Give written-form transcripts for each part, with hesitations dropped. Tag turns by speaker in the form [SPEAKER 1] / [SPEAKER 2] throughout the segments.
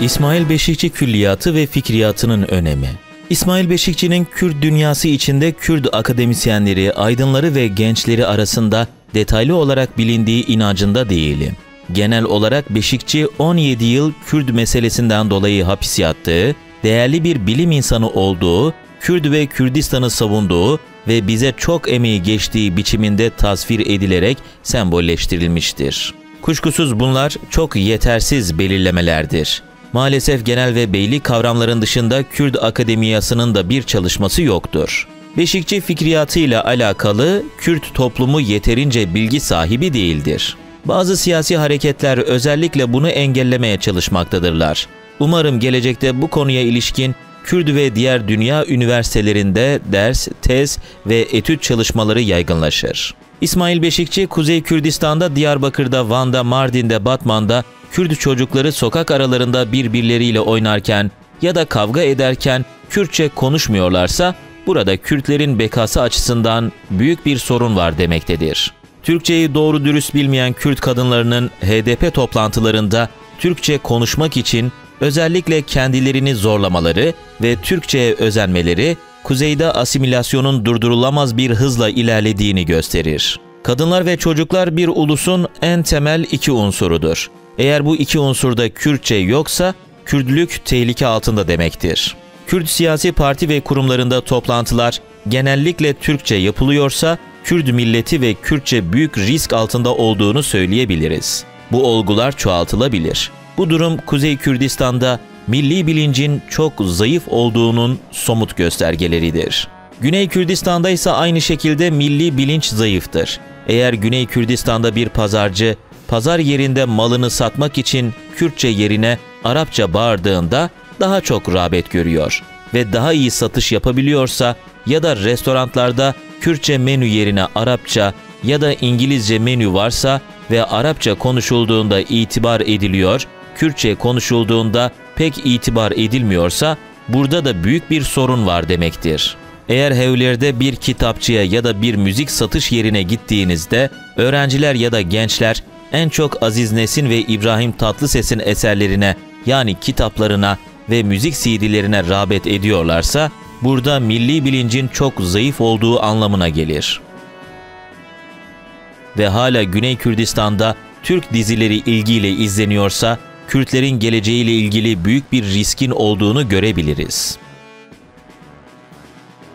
[SPEAKER 1] İsmail Beşikçi külliyatı ve fikriyatının önemi. İsmail Beşikçi'nin Kürt dünyası içinde Kürt akademisyenleri, aydınları ve gençleri arasında detaylı olarak bilindiği inancında değilim. Genel olarak Beşikçi 17 yıl Kürt meselesinden dolayı hapis yattığı, değerli bir bilim insanı olduğu, Kürt ve Kürdistan'ı savunduğu ve bize çok emeği geçtiği biçiminde tasvir edilerek sembolleştirilmiştir. Kuşkusuz bunlar çok yetersiz belirlemelerdir. Maalesef genel ve beylik kavramların dışında Kürt akademiyasının da bir çalışması yoktur. Beşikçi fikriyatıyla alakalı Kürt toplumu yeterince bilgi sahibi değildir. Bazı siyasi hareketler özellikle bunu engellemeye çalışmaktadırlar. Umarım gelecekte bu konuya ilişkin Kürt ve diğer dünya üniversitelerinde ders, tez ve etüt çalışmaları yaygınlaşır. İsmail Beşikçi, Kuzey Kürdistan'da, Diyarbakır'da, Van'da, Mardin'de, Batman'da Kürt çocukları sokak aralarında birbirleriyle oynarken ya da kavga ederken Kürtçe konuşmuyorlarsa burada Kürtlerin bekası açısından büyük bir sorun var demektedir. Türkçeyi doğru dürüst bilmeyen Kürt kadınlarının HDP toplantılarında Türkçe konuşmak için özellikle kendilerini zorlamaları ve Türkçe'ye özenmeleri, kuzeyde asimilasyonun durdurulamaz bir hızla ilerlediğini gösterir. Kadınlar ve çocuklar bir ulusun en temel iki unsurudur. Eğer bu iki unsurda Kürtçe yoksa, Kürtlük tehlike altında demektir. Kürt siyasi parti ve kurumlarında toplantılar genellikle Türkçe yapılıyorsa, Kürt milleti ve Kürtçe büyük risk altında olduğunu söyleyebiliriz. Bu olgular çoğaltılabilir. Bu durum Kuzey Kürdistan'da milli bilincin çok zayıf olduğunun somut göstergeleridir. Güney Kürdistan'da ise aynı şekilde milli bilinç zayıftır. Eğer Güney Kürdistan'da bir pazarcı, pazar yerinde malını satmak için Kürtçe yerine Arapça bağırdığında daha çok rağbet görüyor ve daha iyi satış yapabiliyorsa ya da restoranlarda Kürtçe menü yerine Arapça ya da İngilizce menü varsa ve Arapça konuşulduğunda itibar ediliyor, Kürtçe konuşulduğunda pek itibar edilmiyorsa burada da büyük bir sorun var demektir. Eğer Hevler'de bir kitapçıya ya da bir müzik satış yerine gittiğinizde öğrenciler ya da gençler en çok Aziz Nesin ve İbrahim Tatlıses'in eserlerine yani kitaplarına ve müzik CD'lerine rağbet ediyorlarsa burada milli bilincin çok zayıf olduğu anlamına gelir. Ve hala Güney Kürdistan'da Türk dizileri ilgiyle izleniyorsa Kürtlerin geleceğiyle ilgili büyük bir riskin olduğunu görebiliriz.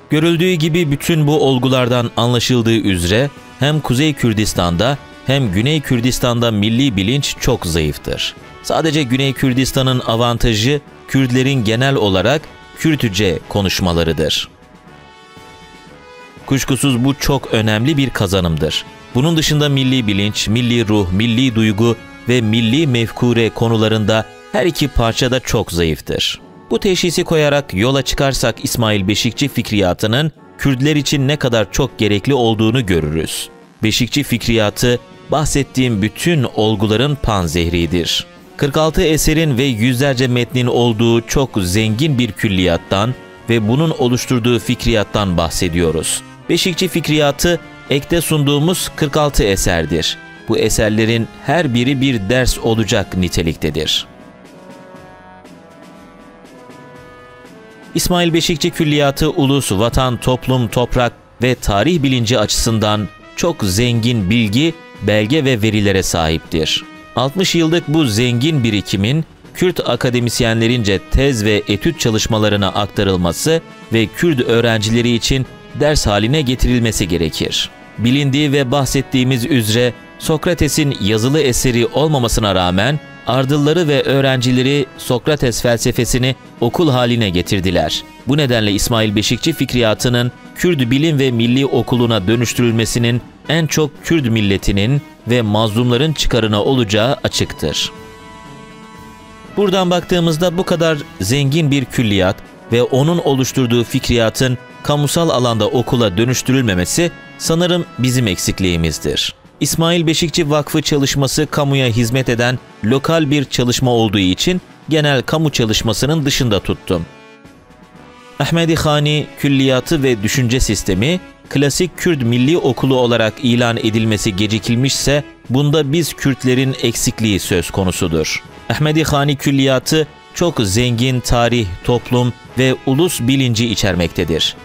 [SPEAKER 1] Görüldüğü gibi bütün bu olgulardan anlaşıldığı üzere hem Kuzey Kürdistan'da hem Güney Kürdistan'da milli bilinç çok zayıftır. Sadece Güney Kürdistan'ın avantajı Kürtlerin genel olarak Kürtçe konuşmalarıdır. Kuşkusuz bu çok önemli bir kazanımdır. Bunun dışında milli bilinç, milli ruh, milli duygu ve milli mefkure konularında her iki parça da çok zayıftır. Bu teşhisi koyarak yola çıkarsak İsmail Beşikçi fikriyatının Kürtler için ne kadar çok gerekli olduğunu görürüz. Beşikçi fikriyatı bahsettiğim bütün olguların panzehridir. 46 eserin ve yüzlerce metnin olduğu çok zengin bir külliyattan ve bunun oluşturduğu fikriyattan bahsediyoruz. Beşikçi fikriyatı ekte sunduğumuz 46 eserdir. Bu eserlerin her biri bir ders olacak niteliktedir. İsmail Beşikçi külliyatı ulus, vatan, toplum, toprak ve tarih bilinci açısından çok zengin bilgi, belge ve verilere sahiptir. 60 yıllık bu zengin birikimin Kürt akademisyenlerince tez ve etüt çalışmalarına aktarılması ve Kürt öğrencileri için ders haline getirilmesi gerekir. Bilindiği ve bahsettiğimiz üzere Sokrates'in yazılı eseri olmamasına rağmen ardılları ve öğrencileri Sokrates felsefesini okul haline getirdiler. Bu nedenle İsmail Beşikçi fikriyatının Kürt bilim ve milli okuluna dönüştürülmesinin en çok Kürt milletinin ve mazlumların çıkarına olacağı açıktır. Buradan baktığımızda bu kadar zengin bir külliyat ve onun oluşturduğu fikriyatın kamusal alanda okula dönüştürülmemesi sanırım bizim eksikliğimizdir. İsmail Beşikçi Vakfı çalışması kamuya hizmet eden lokal bir çalışma olduğu için genel kamu çalışmasının dışında tuttum. Ahmedi Hani Külliyatı ve Düşünce Sistemi, klasik Kürt Milli Okulu olarak ilan edilmesi gecikilmişse, bunda biz Kürtlerin eksikliği söz konusudur. Ahmedi Hani Külliyatı, çok zengin tarih, toplum ve ulus bilinci içermektedir.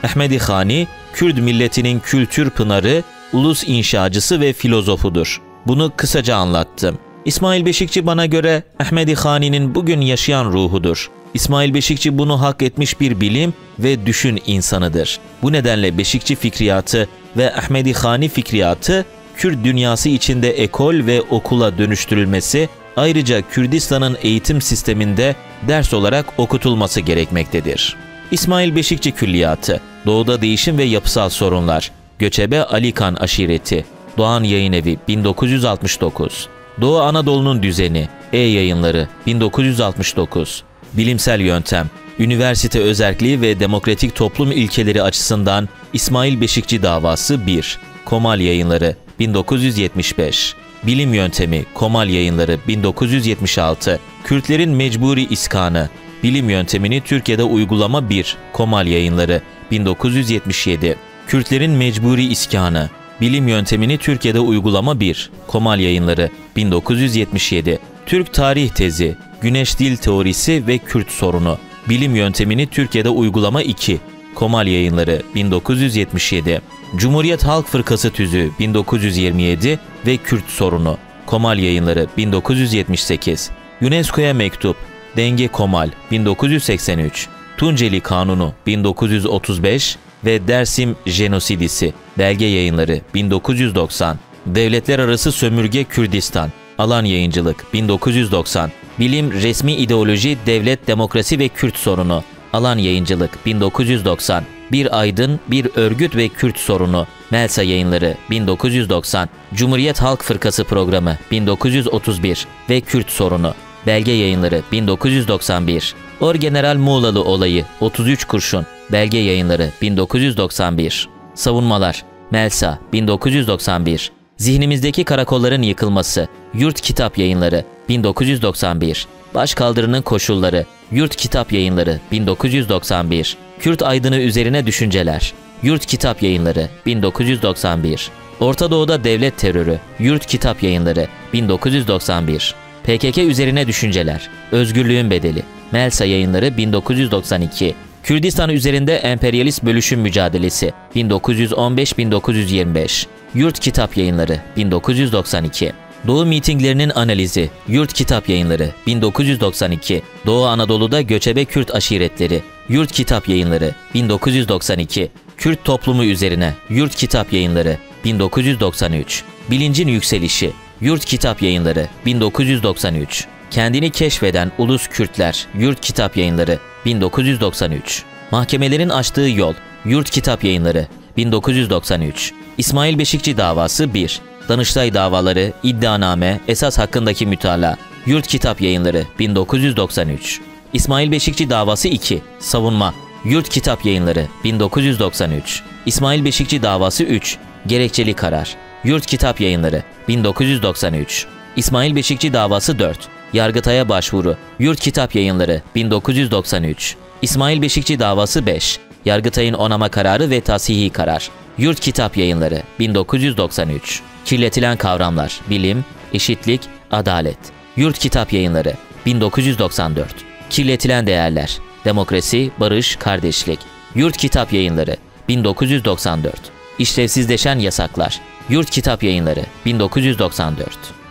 [SPEAKER 1] Ahmedi Hani, Kürt milletinin kültür pınarı, ulus inşacısı ve filozofudur. Bunu kısaca anlattım. İsmail Beşikçi bana göre Ahmedi Hani'nin bugün yaşayan ruhudur. İsmail Beşikçi bunu hak etmiş bir bilim ve düşün insanıdır. Bu nedenle Beşikçi fikriyatı ve Ahmedi Hani fikriyatı, Kürt dünyası içinde ekol ve okula dönüştürülmesi, ayrıca Kürdistan'ın eğitim sisteminde ders olarak okutulması gerekmektedir. İsmail Beşikçi Külliyatı, Doğuda Değişim ve Yapısal Sorunlar, Göçebe Alikan Aşireti, Doğan Yayınevi 1969, Doğu Anadolu'nun Düzeni, E-Yayınları 1969, Bilimsel Yöntem, Üniversite Özerkliği ve Demokratik Toplum İlkeleri Açısından İsmail Beşikçi Davası 1, Komal Yayınları 1975, Bilim Yöntemi, Komal Yayınları 1976, Kürtlerin Mecburi İskanı, Bilim Yöntemini Türkiye'de Uygulama 1, Komal Yayınları 1977, Kürtlerin Mecburi İskanı, Bilim Yöntemini Türkiye'de Uygulama 1, Komal Yayınları 1977, Türk Tarih Tezi, Güneş Dil Teorisi ve Kürt Sorunu, Bilim Yöntemini Türkiye'de Uygulama 2, Komal Yayınları 1977, Cumhuriyet Halk Fırkası Tüzüğü 1927 ve Kürt Sorunu, Komal Yayınları 1978, UNESCO'ya Mektup, Denge Komal 1983, Tunceli Kanunu 1935 ve Dersim Jenosidisi, Belge Yayınları 1990, Devletler Arası Sömürge Kürdistan, Alan Yayıncılık 1990, Bilim, Resmi İdeoloji, Devlet, Demokrasi ve Kürt Sorunu, Alan Yayıncılık 1990, Bir Aydın, Bir Örgüt ve Kürt Sorunu, Melsa Yayınları 1990, Cumhuriyet Halk Fırkası Programı 1931 ve Kürt Sorunu, Belge Yayınları 1991, Orgeneral Muğlalı Olayı 33 Kurşun, Belge Yayınları 1991, Savunmalar, Melsa 1991, Zihnimizdeki Karakolların Yıkılması, Yurt Kitap Yayınları 1991, Başkaldırının Koşulları, Yurt Kitap Yayınları 1991, Kürt Aydını Üzerine Düşünceler, Yurt Kitap Yayınları 1991, Orta Doğu'da Devlet Terörü, Yurt Kitap Yayınları 1991, PKK Üzerine Düşünceler, Özgürlüğün Bedeli, Melsa Yayınları 1992, Kürdistan üzerinde emperyalist bölüşüm mücadelesi 1915-1925, Yurt Kitap Yayınları 1992, Doğu mitinglerinin analizi, Yurt Kitap Yayınları 1992, Doğu Anadolu'da göçebe Kürt aşiretleri, Yurt Kitap Yayınları 1992, Kürt toplumu üzerine, Yurt Kitap Yayınları 1993, Bilincin Yükselişi, Yurt Kitap Yayınları 1993, Kendini Keşfeden Ulus Kürtler, Yurt Kitap Yayınları 1993, Mahkemelerin Açtığı Yol, Yurt Kitap Yayınları 1993, İsmail Beşikçi Davası 1, Danıştay Davaları, İddianame, Esas Hakkındaki Mütalaa, Yurt Kitap Yayınları 1993, İsmail Beşikçi Davası 2, Savunma, Yurt Kitap Yayınları 1993, İsmail Beşikçi Davası 3, Gerekçeli Karar, Yurt Kitap Yayınları 1993, İsmail Beşikçi Davası 4, Yargıtay'a Başvuru, Yurt Kitap Yayınları 1993, İsmail Beşikçi Davası 5, Yargıtay'ın onama kararı ve tasihi karar, Yurt Kitap Yayınları 1993, Kirletilen Kavramlar, Bilim, Eşitlik, Adalet, Yurt Kitap Yayınları 1994, Kirletilen Değerler, Demokrasi, Barış, Kardeşlik, Yurt Kitap Yayınları 1994, İşlevsizleşen Yasaklar, Yurt Kitap Yayınları 1994,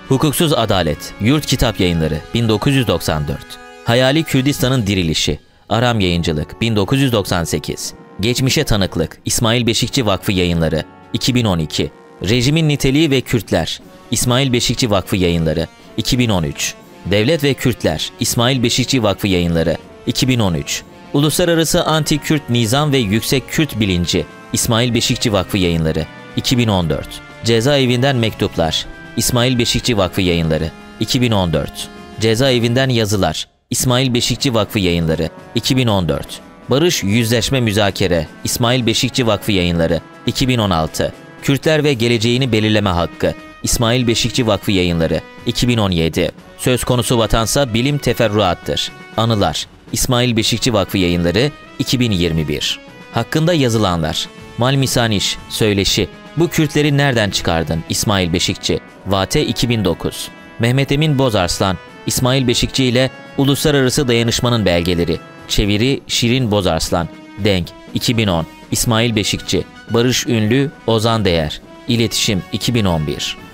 [SPEAKER 1] Hukuksuz Adalet, Yurt Kitap Yayınları 1994, Hayali Kürdistan'ın Dirilişi, Aram Yayıncılık 1998, Geçmişe Tanıklık, İsmail Beşikçi Vakfı Yayınları 2012, Rejimin Niteliği ve Kürtler, İsmail Beşikçi Vakfı Yayınları 2013, Devlet ve Kürtler, İsmail Beşikçi Vakfı Yayınları 2013, Uluslararası Anti-Kürt Nizam ve Yüksek Kürt Bilinci, İsmail Beşikçi Vakfı Yayınları 2014, Cezaevinden Mektuplar, İsmail Beşikçi Vakfı Yayınları 2014, Cezaevinden Yazılar, İsmail Beşikçi Vakfı Yayınları 2014, Barış Yüzleşme Müzakere, İsmail Beşikçi Vakfı Yayınları 2016, Kürtler ve Geleceğini Belirleme Hakkı, İsmail Beşikçi Vakfı Yayınları 2017, Söz Konusu Vatansa Bilim Teferruattır, Anılar, İsmail Beşikçi Vakfı Yayınları 2021, Hakkında Yazılanlar, Malmisaniş, Söyleşi, Bu Kürtleri Nereden Çıkardın İsmail Beşikçi, Vate 2009, Mehmet Emin Bozarslan, İsmail Beşikçi ile Uluslararası Dayanışmanın Belgeleri. Çeviri Şirin Bozarslan. Denk 2010. İsmail Beşikçi. Barış Ünlü, Ozan Değer. İletişim 2011.